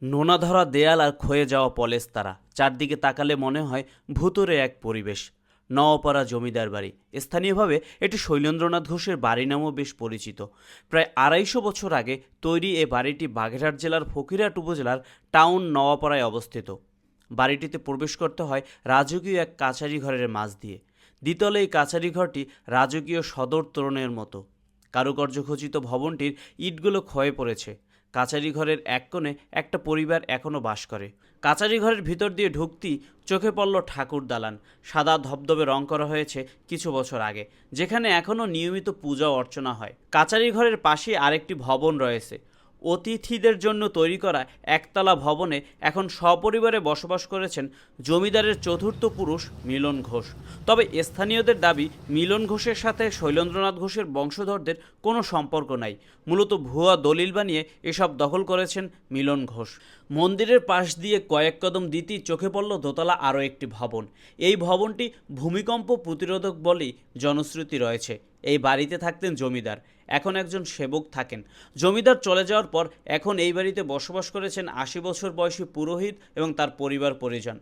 নোনা ধরা দেয়াল আর ক্ষয়ে যাওয়া পলেস্তারা, চারদিকে তাকালে মনে হয় ভূতুরে এক পরিবেশ। নওপাড়া জমিদার বাড়ি, স্থানীয়ভাবে এটি শৈলেন্দ্রনাথ ঘোষের বাড়ি নামেও বেশ পরিচিত। প্রায় ২৫০ বছর আগে তৈরি এ বাড়িটি বাগেরহাট জেলার ফকিরহাট উপজেলার টাউন নওয়াপাড়ায় অবস্থিত। বাড়িটিতে প্রবেশ করতে হয় রাজকীয় এক কাছারি ঘরের মাঝ দিয়ে। দ্বিতলে এই কাছারি ঘরটি রাজকীয় সদর তোরণের মতো। কারুকার্যখচিত ভবনটির ইটগুলো ক্ষয়ে পড়েছে। কাচারি ঘরের এক কোণে একটা পরিবার এখনও বাস করে। কাচারি ঘরের ভিতর দিয়ে ঢুকতেই চোখে পড়ল ঠাকুর দালান। সাদা ধবধবে রং করা হয়েছে কিছু বছর আগে, যেখানে এখনও নিয়মিত পূজা অর্চনা হয়। কাচারি ঘরের পাশেই আরেকটি ভবন রয়েছে। অতিথিদের জন্য তৈরি করা একতলা ভবনে এখন সপরিবারে বসবাস করেছেন জমিদারের চতুর্থ পুরুষ মিলন ঘোষ। তবে স্থানীয়দের দাবি, মিলন ঘোষের সাথে শৈলেন্দ্রনাথ ঘোষের বংশধরদের কোনো সম্পর্ক নাই। মূলত ভুয়া দলিল বানিয়ে এসব দখল করেছেন মিলন ঘোষ। মন্দিরের পাশ দিয়ে কয়েক কদম দিতেই চোখে পড়ল দোতলা আরও একটি ভবন। এই ভবনটি ভূমিকম্প প্রতিরোধক বলেই জনশ্রুতি রয়েছে। এই বাড়িতে থাকতেন জমিদার, এখন একজন সেবক থাকেন। জমিদার চলে যাওয়ার পর এখন এই বাড়িতে বসবাস করেছেন ৮০ বছর বয়সী পুরোহিত এবং তার পরিবার পরিজন।